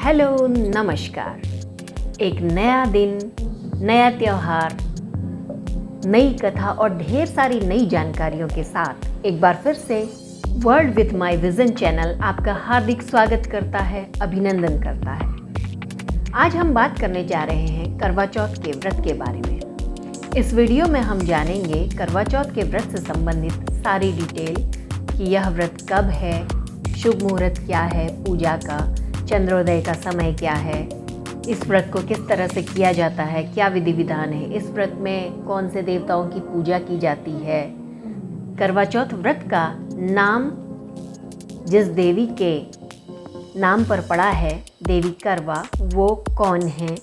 Hello नमस्कार। एक नया दिन, नया त्यौहार, नई कथा और ढेर सारी नई जानकारियों के साथ एक बार फिर से world with my vision channel आपका हार्दिक स्वागत करता है, अभिनंदन करता है। आज हम बात करने जा रहे हैं करवा चौथ के व्रत के बारे में। इस वीडियो में हम जानेंगे करवा चौथ के व्रत से संबंधित सारी डिटेल कि यह व्रत कब है, शुभ मुहूर्त क्या है पूजा का, चंद्रोदय का समय क्या है, इस व्रत को किस तरह से किया जाता है, क्या विधि विधान है, इस व्रत में कौन से देवताओं की पूजा की जाती है, करवा चौथ व्रत का नाम जिस देवी के नाम पर पड़ा है, देवी करवा, वो कौन है,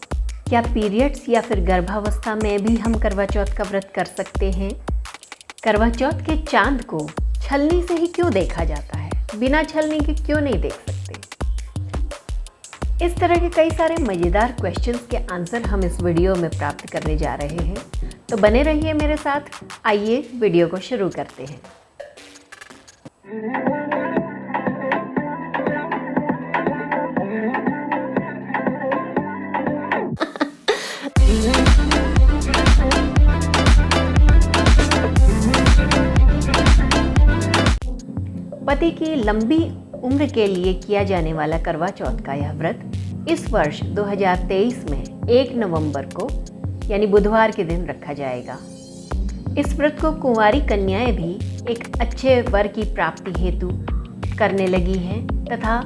क्या पीरियड्स या फिर गर्भावस्था में भी हम करवा चौथ का व्रत कर सकते हैं, करवा चौथ के चांद को छलनी से ही क्यों देखा जाता है, बिना छलनी के क्यों नहीं देख सकते। इस तरह के कई सारे मज़ेदार क्वेश्चंस के आंसर हम इस वीडियो में प्राप्त करने जा रहे हैं, तो बने रहिए मेरे साथ। आइए वीडियो को शुरू करते हैं। पति की लंबी उम्र के लिए किया जाने वाला करवा चौथ का यह व्रत इस वर्ष 2023 में 1 नवंबर को यानी बुधवार के दिन रखा जाएगा। इस व्रत को कुंवारी कन्याएं भी एक अच्छे वर की प्राप्ति हेतु करने लगी हैं तथा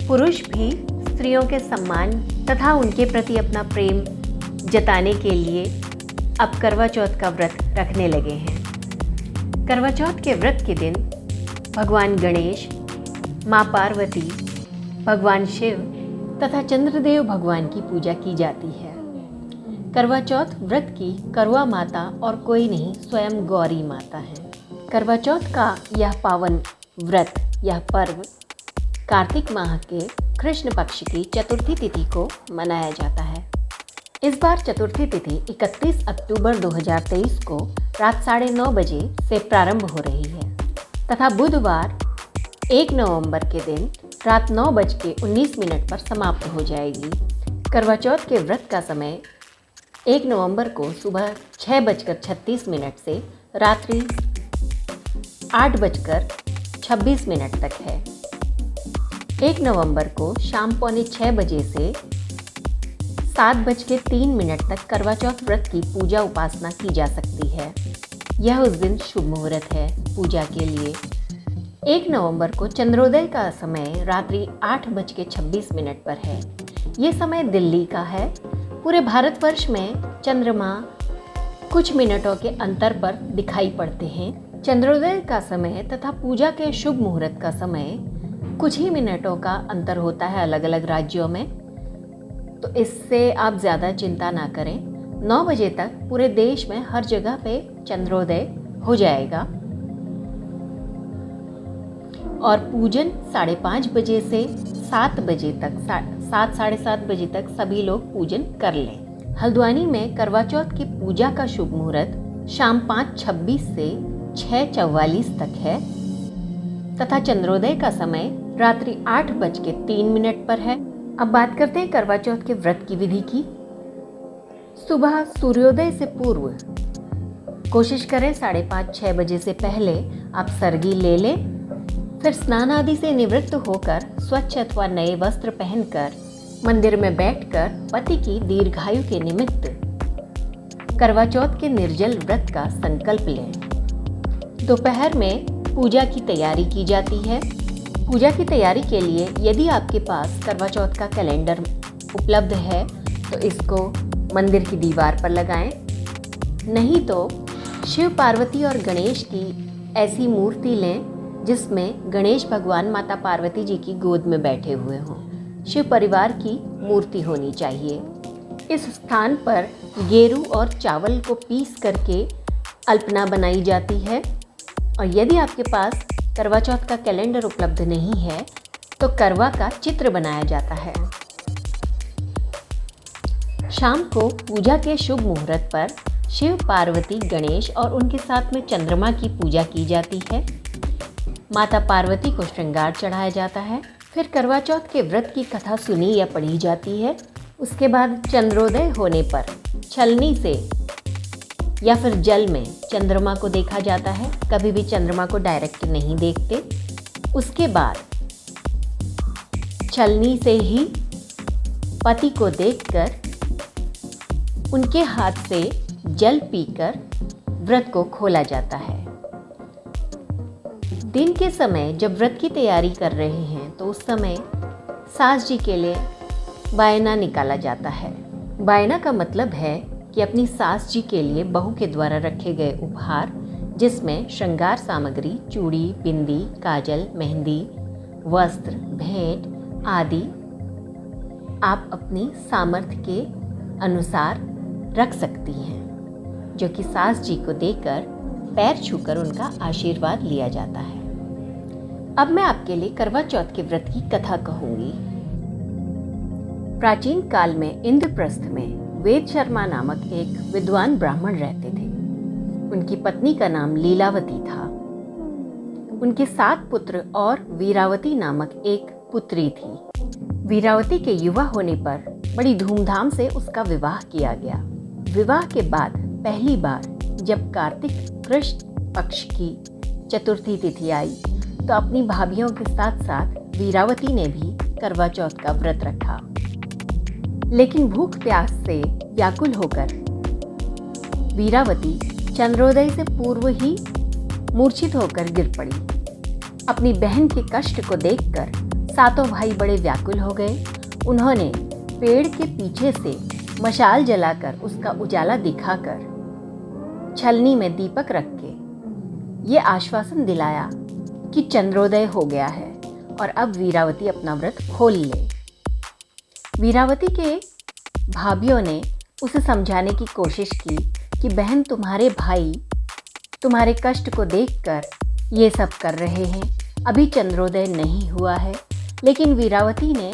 पुरुष भी स्त्रियों के सम्मान तथा उनके प्रति अपना प्रेम जताने के लिए अब करवा चौथ का व्रत रखने लगे हैं। करवा चौथ के व्रत के दिन भगवान गणेश, माँ पार्वती, भगवान शिव तथा चंद्रदेव भगवान की पूजा की जाती है। करवा चौथ व्रत की करवा माता और कोई नहीं, स्वयं गौरी माता है। करवा चौथ का यह पावन व्रत, यह पर्व कार्तिक माह के कृष्ण पक्ष की चतुर्थी तिथि को मनाया जाता है। इस बार चतुर्थी तिथि 31 अक्टूबर 2023 को रात 9:30 बजे से प्रारंभ हो रही है तथा बुधवार 1 नवंबर के दिन रात 9:19 पर समाप्त हो जाएगी। करवा चौथ के व्रत का समय 1 नवंबर को सुबह 6:36 से रात्रि 8:26 तक है। 1 नवंबर को शाम 5:45 बजे से 7:03 तक करवा चौथ व्रत की पूजा उपासना की जा सकती है। यह उस दिन शुभ मुहूर्त है पूजा के लिए। 1 नवंबर को चंद्रोदय का समय रात्रि 8:26 पर है। ये समय दिल्ली का है। पूरे भारतवर्ष में चंद्रमा कुछ मिनटों के अंतर पर दिखाई पड़ते हैं। चंद्रोदय का समय तथा पूजा के शुभ मुहूर्त का समय कुछ ही मिनटों का अंतर होता है अलग अलग राज्यों में, तो इससे आप ज़्यादा चिंता ना करें। 9 बजे तक पूरे देश में हर जगह पे चंद्रोदय हो जाएगा और पूजन 5:30 बजे से 7 बजे तक, 7 साढ़े 7 बजे तक सभी लोग पूजन कर लें। हल्द्वानी में करवा चौथ की पूजा का शुभ मुहूर्त शाम 5:26 से 6:44 तक है तथा चंद्रोदय का समय रात्रि 8:03 पर है। अब बात करते हैं करवा चौथ के व्रत की विधि की। सुबह सूर्योदय से पूर्व कोशिश करें 5:30-6 बजे से पहले आप सरगी ले लें, फिर स्नान आदि से निवृत्त होकर स्वच्छ अथवा नए वस्त्र पहनकर मंदिर में बैठकर पति की दीर्घायु के निमित्त करवा चौथ के निर्जल व्रत का संकल्प लें। दोपहर में पूजा की तैयारी की जाती है। पूजा की तैयारी के लिए यदि आपके पास करवा चौथ का कैलेंडर उपलब्ध है तो इसको मंदिर की दीवार पर लगाएं, नहीं तो शिव पार्वती और गणेश की ऐसी मूर्ति लें जिसमें गणेश भगवान माता पार्वती जी की गोद में बैठे हुए हों। शिव परिवार की मूर्ति होनी चाहिए। इस स्थान पर गेरू और चावल को पीस करके अल्पना बनाई जाती है और यदि आपके पास करवा चौथ का कैलेंडर उपलब्ध नहीं है तो करवा का चित्र बनाया जाता है। शाम को पूजा के शुभ मुहूर्त पर शिव पार्वती गणेश और उनके साथ में चंद्रमा की पूजा की जाती है। माता पार्वती को श्रृंगार चढ़ाया जाता है फिर करवा चौथ के व्रत की कथा सुनी या पढ़ी जाती है। उसके बाद चंद्रोदय होने पर छलनी से या फिर जल में चंद्रमा को देखा जाता है। कभी भी चंद्रमा को डायरेक्ट नहीं देखते। उसके बाद छलनी से ही पति को देखकर उनके हाथ से जल पीकर व्रत को खोला जाता है। दिन के समय जब व्रत की तैयारी कर रहे हैं तो उस समय सास जी के लिए बायना निकाला जाता है। बायना का मतलब है कि अपनी सास जी के लिए बहू के द्वारा रखे गए उपहार, जिसमें श्रृंगार सामग्री, चूड़ी, बिंदी, काजल, मेहंदी, वस्त्र, भेंट आदि आप अपनी सामर्थ्य के अनुसार रख सकती हैं, जो कि सास जी को देकर पैर छूकर उनका आशीर्वाद लिया जाता है। अब मैं आपके लिए करवा चौथ के व्रत की कथा कहूंगी। प्राचीन काल में इंद्रप्रस्थ में वेद शर्मा नामक एक विद्वान ब्राह्मण रहते थे। उनकी पत्नी का नाम लीलावती था। उनके 7 पुत्र और वीरावती नामक एक पुत्री थी। वीरावती के युवा होने पर बड़ी धूमधाम से उसका विवाह किया गया। विवाह के बाद पहली बार जब कार्तिक कृष्ण पक्ष की चतुर्थी तिथि आई तो अपनी भाभियों के साथ साथ वीरावती ने भी करवा चौथ का व्रत रखा। लेकिन भूख प्यास से व्याकुल होकर वीरावती चंद्रोदय से पूर्व ही मूर्छित होकर गिर पड़ी। अपनी बहन के कष्ट को देखकर सातों भाई बड़े व्याकुल हो गए। उन्होंने पेड़ के पीछे से मशाल जलाकर उसका उजाला दिखाकर छलनी में दीपक रख के ये आश्वासन दिलाया कि चंद्रोदय हो गया है और अब वीरावती अपना व्रत खोल ले। वीरावती के भाभियों ने उसे समझाने की कोशिश की कि बहन, तुम्हारे भाई तुम्हारे कष्ट को देखकर ये सब कर रहे हैं, अभी चंद्रोदय नहीं हुआ है। लेकिन वीरावती ने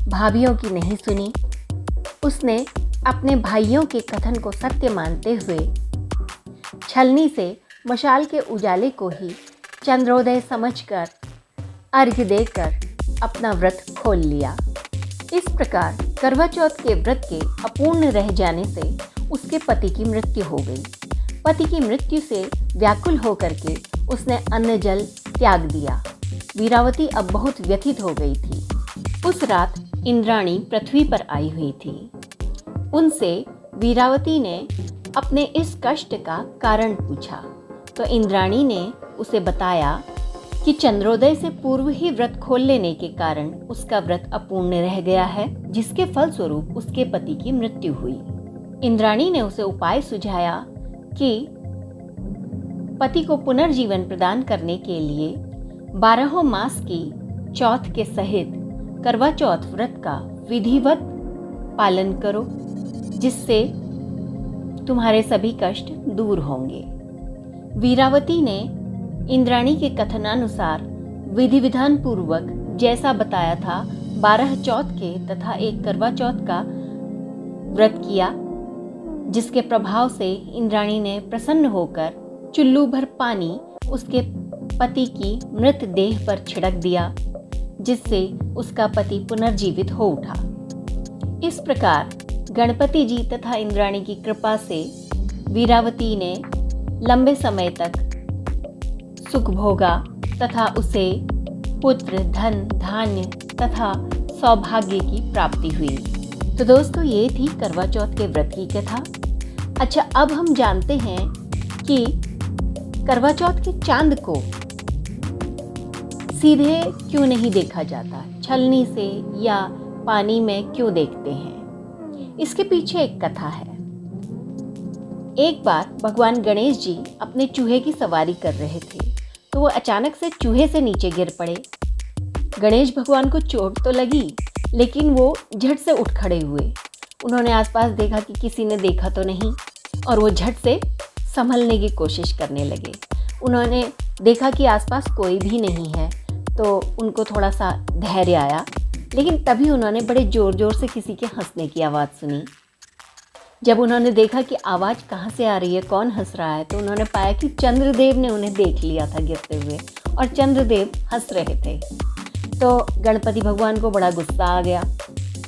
भाभियों की नहीं सुनी। उसने अपने भाइयों के कथन को सत्य मानते हुए छलनी से मशाल के उजाले को ही चंद्रोदय समझकर अर्घ्य देकर अपना व्रत खोल लिया। इस प्रकार करवा चौथ के व्रत के अपूर्ण रह जाने से उसके पति की मृत्यु हो गई। पति की मृत्यु से व्याकुल होकर के उसने अन्न जल त्याग दिया। वीरावती अब बहुत व्यथित हो गई थी। उस रात इंद्राणी पृथ्वी पर आई हुई थी। उनसे वीरावती ने अपने इस कष्ट का कारण पूछा तो इंद्राणी ने उसे बताया कि चंद्रोदय से पूर्व ही व्रत खोल लेने के कारण उसका व्रत अपूर्ण रह गया है, जिसके फलस्वरूप उसके पति की मृत्यु हुई। इंद्राणी ने उसे उपाय सुझाया कि पति को पुनर्जीवन प्रदान करने के लिए 12 मास की चौथ के सहित करवा चौथ व्रत का विधिवत पालन करो, जिससे तुम्हारे सभी कष्ट दूर होंगे। वीरावती ने इंद्राणी के कथनानुसार विधि विधान पूर्वक जैसा बताया था 12 चौथ के तथा एक करवा चौथ का व्रत किया, जिसके प्रभाव से इंद्राणी ने प्रसन्न होकर चुल्लू भर पानी उसके पति की मृत देह पर छिड़क दिया, जिससे उसका पति पुनर्जीवित हो उठा। इस प्रकार गणपति जी तथा इंद्राणी की कृपा से वीरावती ने लंबे समय तक सुख भोगा तथा उसे पुत्र, धन, धान्य तथा सौभाग्य की प्राप्ति हुई। तो दोस्तों, ये थी करवा चौथ के व्रत की कथा। अच्छा, अब हम जानते हैं कि करवा चौथ के चांद को सीधे क्यों नहीं देखा जाता, छलनी से या पानी में क्यों देखते हैं। इसके पीछे एक कथा है। एक बार भगवान गणेश जी अपने चूहे की सवारी कर रहे थे तो वो अचानक से चूहे से नीचे गिर पड़े। गणेश भगवान को चोट तो लगी, लेकिन वो झट से उठ खड़े हुए। उन्होंने आसपास देखा कि किसी ने देखा तो नहीं और वो झट से संभलने की कोशिश करने लगे। उन्होंने देखा कि आसपास कोई भी नहीं है तो उनको थोड़ा सा धैर्य आया, लेकिन तभी उन्होंने बड़े ज़ोर ज़ोर से किसी के हंसने की आवाज़ सुनी। जब उन्होंने देखा कि आवाज़ कहाँ से आ रही है, कौन हंस रहा है, तो उन्होंने पाया कि चंद्रदेव ने उन्हें देख लिया था गिरते हुए और चंद्रदेव हंस रहे थे। तो गणपति भगवान को बड़ा गुस्सा आ गया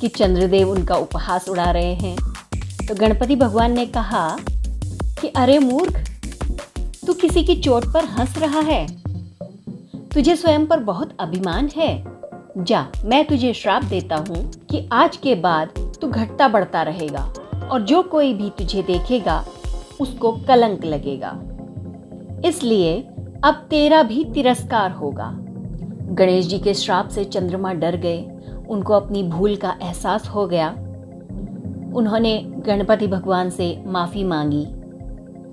कि चंद्रदेव उनका उपहास उड़ा रहे हैं। तो गणपति भगवान ने कहा कि अरे मूर्ख, तू किसी की चोट पर हंस रहा है, तुझे स्वयं पर बहुत अभिमान है। जा, मैं तुझे श्राप देता हूँ कि आज के बाद तू घटता बढ़ता रहेगा और जो कोई भी तुझे देखेगा उसको कलंक लगेगा, इसलिए अब तेरा भी तिरस्कार होगा। गणेश जी के श्राप से चंद्रमा डर गए, उनको अपनी भूल का एहसास हो गया। उन्होंने गणपति भगवान से माफ़ी मांगी,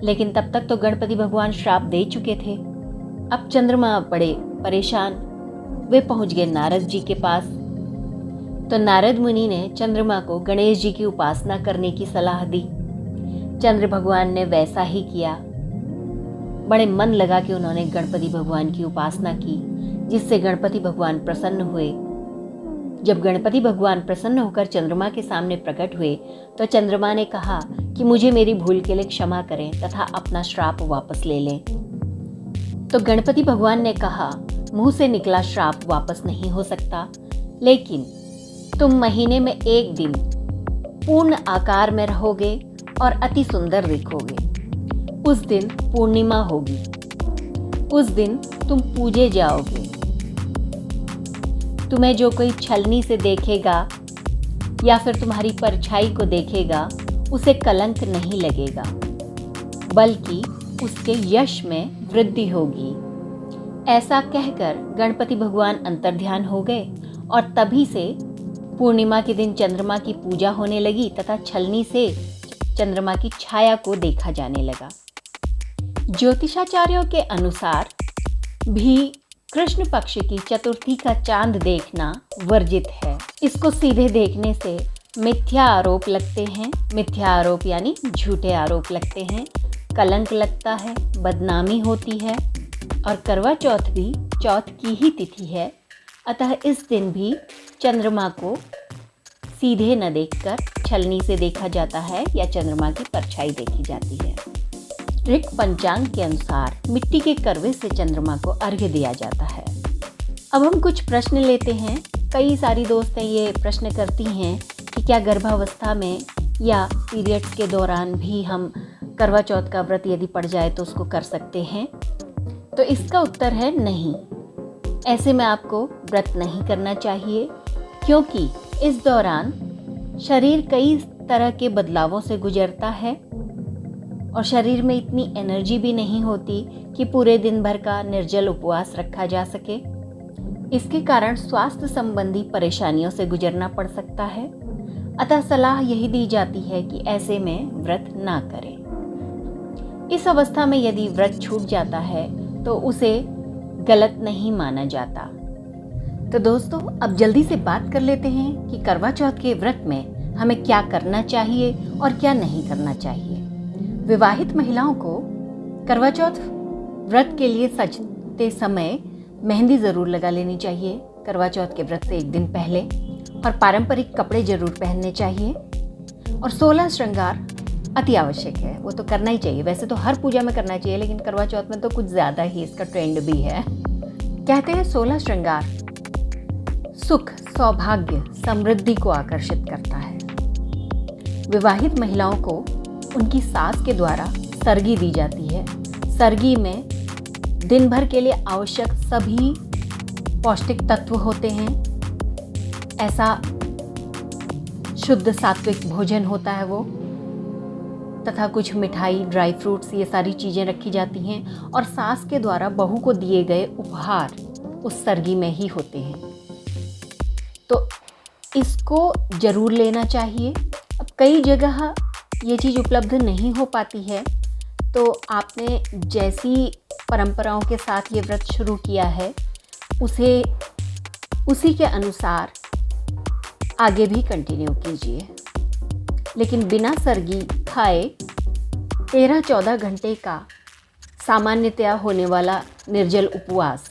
लेकिन तब तक तो गणपति भगवान श्राप दे चुके थे। अब चंद्रमा बड़े परेशान, वे पहुंच गए नारद जी के पास। तो नारद मुनि ने चंद्रमा को गणेश जी की उपासना करने की सलाह दी। चंद्र भगवान ने वैसा ही किया। बड़े मन लगा कि उन्होंने गणपति भगवान की उपासना की, जिससे गणपति भगवान प्रसन्न हुए। जब गणपति भगवान प्रसन्न होकर चंद्रमा के सामने प्रकट हुए तो चंद्रमा ने कहा कि मुझे मेरी भूल के लिए क्षमा करें तथा अपना श्राप वापस ले लें। तो गणपति भगवान ने कहा, मुंह से निकला श्राप वापस नहीं हो सकता, लेकिन तुम महीने में एक दिन पूर्ण आकार में रहोगे और अति सुंदर दिखोगे। उस दिन पूर्णिमा होगी, उस दिन तुम पूजे जाओगे। तुम्हें जो कोई छलनी से देखेगा या फिर तुम्हारी परछाई को देखेगा उसे कलंक नहीं लगेगा, बल्कि उसके यश में वृद्धि होगी। ऐसा कहकर गणपति भगवान अंतर्ध्यान हो गए और तभी से पूर्णिमा के दिन चंद्रमा की पूजा होने लगी तथा छलनी से चंद्रमा की छाया को देखा जाने लगा। ज्योतिषाचार्यों के अनुसार भी कृष्ण पक्ष की चतुर्थी का चांद देखना वर्जित है। इसको सीधे देखने से मिथ्या आरोप लगते हैं, मिथ्या आरोप यानी झूठे आरोप लगते हैं, कलंक लगता है, बदनामी होती है। और करवा चौथ भी चौथ की ही तिथि है, अतः इस दिन भी चंद्रमा को सीधे न देखकर छलनी से देखा जाता है या चंद्रमा की परछाई देखी जाती है। ऋक पंचांग के अनुसार मिट्टी के करवे से चंद्रमा को अर्घ्य दिया जाता है। अब हम कुछ प्रश्न लेते हैं। कई सारी दोस्तें ये प्रश्न करती हैं कि क्या गर्भावस्था में या पीरियड्स के दौरान भी हम करवा चौथ का व्रत यदि पड़ जाए तो उसको कर सकते हैं? तो इसका उत्तर है नहीं। ऐसे में आपको व्रत नहीं करना चाहिए, क्योंकि इस दौरान शरीर कई तरह के बदलावों से गुजरता है और शरीर में इतनी एनर्जी भी नहीं होती कि पूरे दिन भर का निर्जल उपवास रखा जा सके। इसके कारण स्वास्थ्य संबंधी परेशानियों से गुजरना पड़ सकता है। अतः सलाह यही दी जाती है कि ऐसे में व्रत ना करें। इस अवस्था में यदि व्रत छूट जाता है तो उसे गलत नहीं माना जाता। तो दोस्तों, अब जल्दी से बात कर लेते हैं कि करवा चौथ के व्रत में हमें क्या करना चाहिए और क्या नहीं करना चाहिए। विवाहित महिलाओं को करवा चौथ व्रत के लिए सजते समय मेहंदी ज़रूर लगा लेनी चाहिए करवा चौथ के व्रत से एक दिन पहले, और पारंपरिक कपड़े जरूर पहनने चाहिए। और 16 श्रृंगार अति आवश्यक है, वो तो करना ही चाहिए। वैसे तो हर पूजा में करना चाहिए, लेकिन करवा चौथ में तो कुछ ज़्यादा ही इसका ट्रेंड भी है। कहते हैं 16 श्रृंगार सुख, सौभाग्य, समृद्धि को आकर्षित करता है। विवाहित महिलाओं को उनकी सास के द्वारा सरगी दी जाती है। सरगी में दिन भर के लिए आवश्यक सभी पौष्टिक तत्व होते हैं। ऐसा शुद्ध सात्विक भोजन होता है वो, तथा कुछ मिठाई, ड्राई फ्रूट्स, ये सारी चीज़ें रखी जाती हैं और सास के द्वारा बहू को दिए गए उपहार उस सरगी में ही होते हैं। तो इसको ज़रूर लेना चाहिए। अब कई जगह ये चीज़ उपलब्ध नहीं हो पाती है, तो आपने जैसी परंपराओं के साथ ये व्रत शुरू किया है उसी के अनुसार आगे भी कंटिन्यू कीजिए। लेकिन बिना सरगी खाए 13-14 घंटे का सामान्यतया होने वाला निर्जल उपवास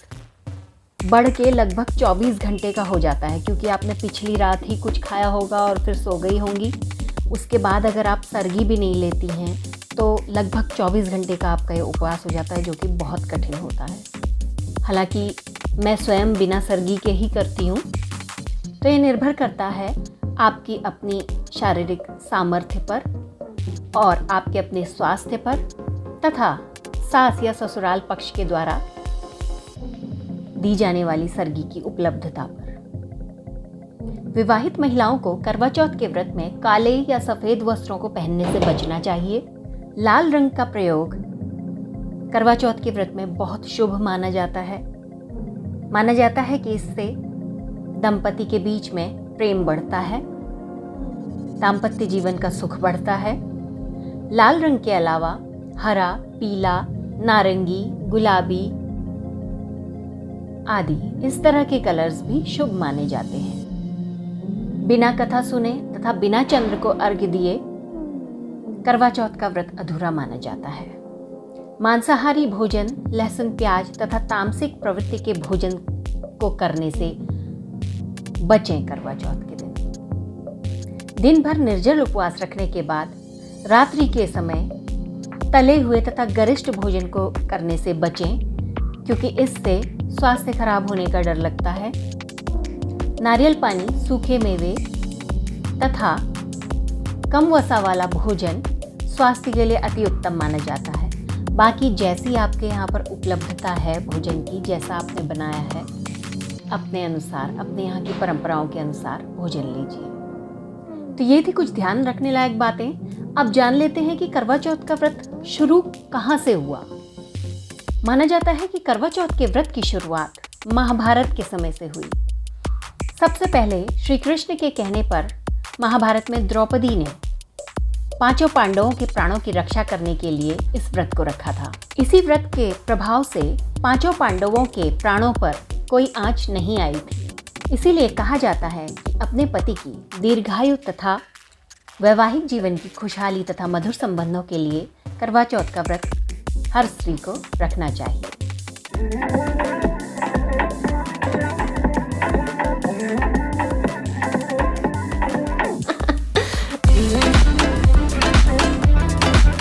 बढ़ के लगभग 24 घंटे का हो जाता है, क्योंकि आपने पिछली रात ही कुछ खाया होगा और फिर सो गई होंगी। उसके बाद अगर आप सरगी भी नहीं लेती हैं तो लगभग 24 घंटे का आपका ये उपवास हो जाता है, जो कि बहुत कठिन होता है। हालांकि मैं स्वयं बिना सर्गी के ही करती हूँ। तो ये निर्भर करता है आपकी अपनी शारीरिक सामर्थ्य पर और आपके अपने स्वास्थ्य पर तथा सास या ससुराल पक्ष के द्वारा दी जाने वाली सर्गी की उपलब्धता पर। विवाहित महिलाओं को करवा चौथ के व्रत में काले या सफेद वस्त्रों को पहनने से बचना चाहिए। लाल रंग का प्रयोग करवा चौथ के व्रत में बहुत शुभ माना जाता है। माना जाता है कि इससे दंपति के बीच में प्रेम बढ़ता है, दाम्पत्य जीवन का सुख बढ़ता है। लाल रंग के अलावा हरा, पीला, नारंगी, गुलाबी आदि इस तरह के कलर्स भी शुभ माने जाते हैं। बिना कथा सुने तथा बिना चंद्र को अर्घ्य दिए करवा चौथ का व्रत अधूरा माना जाता है। मांसाहारी भोजन, लहसुन, प्याज तथा तामसिक प्रवृत्ति के भोजन को करने से बचें। करवा चौथ के दिन भर निर्जल उपवास रखने के बाद रात्रि के समय तले हुए तथा गरिष्ठ भोजन को करने से बचें, क्योंकि इससे स्वास्थ्य खराब होने का डर लगता है। नारियल पानी, सूखे मेवे तथा कम वसा वाला भोजन स्वास्थ्य के लिए अति उत्तम माना जाता है। बाकी जैसी आपके यहाँ पर उपलब्धता है भोजन की, जैसा आपने बनाया है अपने अनुसार, अपने यहाँ की परंपराओं के अनुसार भोजन लीजिए। तो ये थी कुछ ध्यान रखने लायक बातें। अब जान लेते हैं कि करवा चौथ का व्रत शुरू कहाँ से हुआ। माना जाता है कि करवा चौथ के व्रत की शुरुआत महाभारत के समय से हुई। सबसे पहले श्री कृष्ण के कहने पर महाभारत में द्रौपदी ने 5 पांडवों के प्राणों की रक्षा करने के लिए इस व्रत को रखा था। इसी व्रत के प्रभाव से 5 पांडवों के प्राणों पर कोई आंच नहीं आई थी। इसीलिए कहा जाता है कि अपने पति की दीर्घायु तथा वैवाहिक जीवन की खुशहाली तथा मधुर संबंधों के लिए करवा चौथ का व्रत हर स्त्री को रखना चाहिए।